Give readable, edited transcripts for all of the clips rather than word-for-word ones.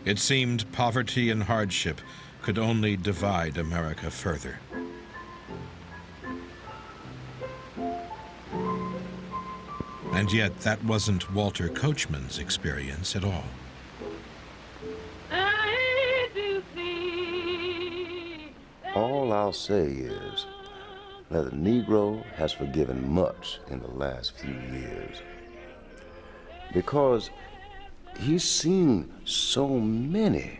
It seemed poverty and hardship could only divide America further. And yet, that wasn't Walter Coachman's experience at all. All I'll say is that the Negro has forgiven much in the last few years, because he's seen so many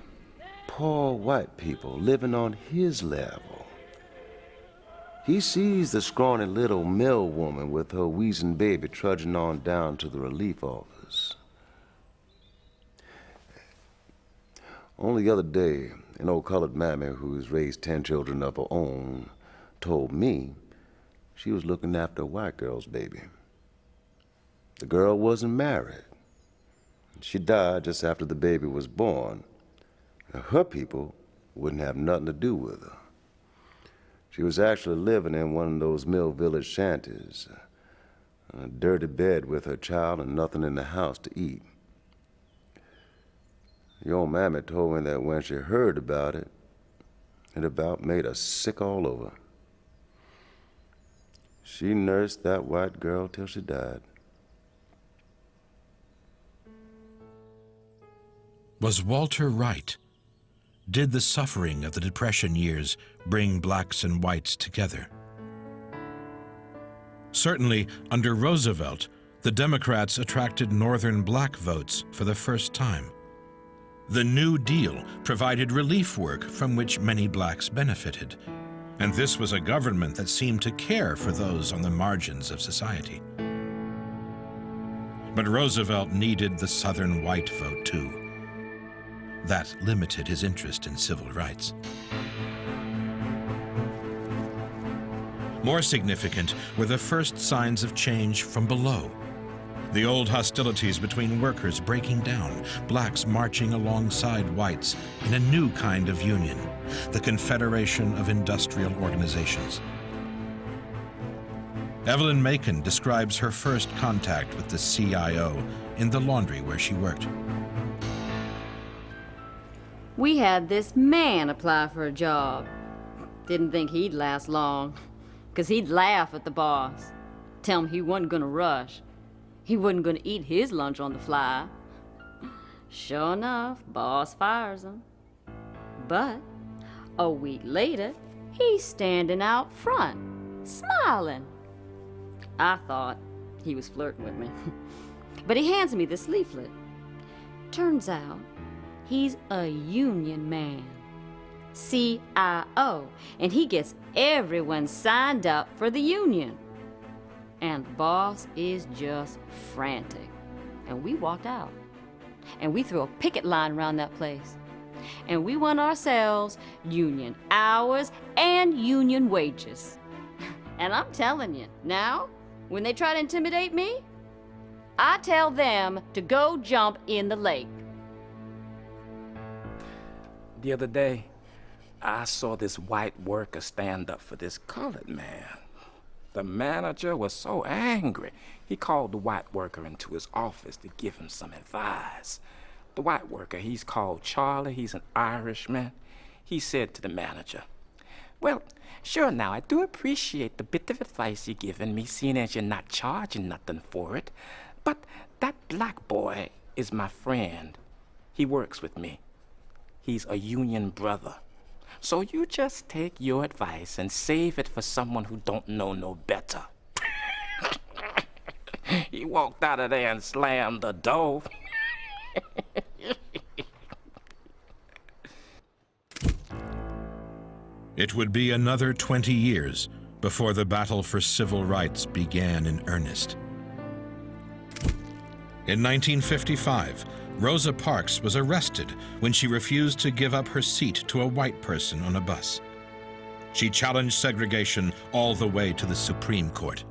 poor white people living on his level. He sees the scrawny little mill woman with her wheezing baby trudging on down to the relief office. Only the other day, an old colored mammy who's raised 10 children of her own told me she was looking after a white girl's baby. The girl wasn't married. She died just after the baby was born. Her people wouldn't have nothing to do with her. She was actually living in one of those mill village shanties, a dirty bed with her child and nothing in the house to eat. The old mammy told me that when she heard about it, it about made her sick all over. She nursed that white girl till she died. Was Walter right? Did the suffering of the Depression years bring blacks and whites together? Certainly, under Roosevelt, the Democrats attracted Northern black votes for the first time. The New Deal provided relief work from which many blacks benefited, and this was a government that seemed to care for those on the margins of society. But Roosevelt needed the Southern white vote too. That limited his interest in civil rights. More significant were the first signs of change from below. The old hostilities between workers breaking down, blacks marching alongside whites in a new kind of union, the Confederation of Industrial Organizations. Evelyn Macon describes her first contact with the CIO in the laundry where she worked. We had this man apply for a job. Didn't think he'd last long, 'cause he'd laugh at the boss, tell him he wasn't gonna rush. He wasn't gonna eat his lunch on the fly. Sure enough, boss fires him. But a week later, he's standing out front, smiling. I thought he was flirting with me. But he hands me this leaflet. Turns out, he's a union man, CIO, and he gets everyone signed up for the union. And the boss is just frantic. And we walked out. And we threw a picket line around that place. And we won ourselves union hours and union wages. And I'm telling you, now, when they try to intimidate me, I tell them to go jump in the lake. The other day, I saw this white worker stand up for this colored man. The manager was so angry, he called the white worker into his office to give him some advice. The white worker, he's called Charlie, he's an Irishman. He said to the manager, "Well, sure now, I do appreciate the bit of advice you're giving me, seeing as you're not charging nothing for it. But that black boy is my friend. He works with me. He's a union brother. So you just take your advice and save it for someone who don't know no better." He walked out of there and slammed the door. It would be another 20 years before the battle for civil rights began in earnest. In 1955, Rosa Parks was arrested when she refused to give up her seat to a white person on a bus. She challenged segregation all the way to the Supreme Court.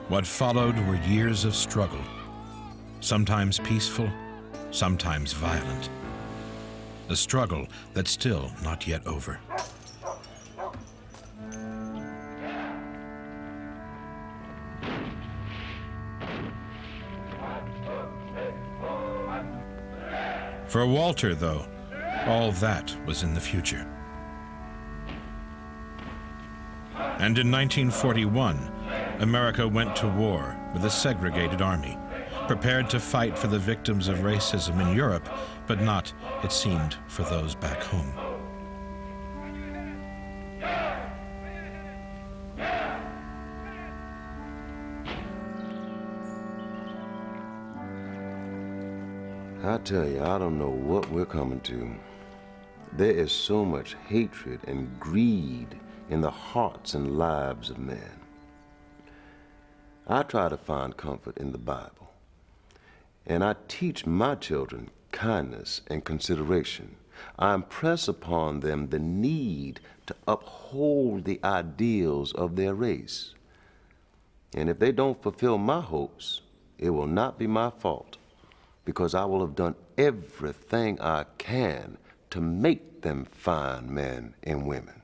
What followed were years of struggle, sometimes peaceful, sometimes violent. A struggle that's still not yet over. For Walter, though, all that was in the future. And in 1941, America went to war with a segregated army, prepared to fight for the victims of racism in Europe, but not, it seemed, for those back home. I tell you, I don't know what we're coming to. There is so much hatred and greed in the hearts and lives of men. I try to find comfort in the Bible, and I teach my children kindness and consideration. I impress upon them the need to uphold the ideals of their race. And if they don't fulfill my hopes, it will not be my fault, because I will have done everything I can to make them fine men and women.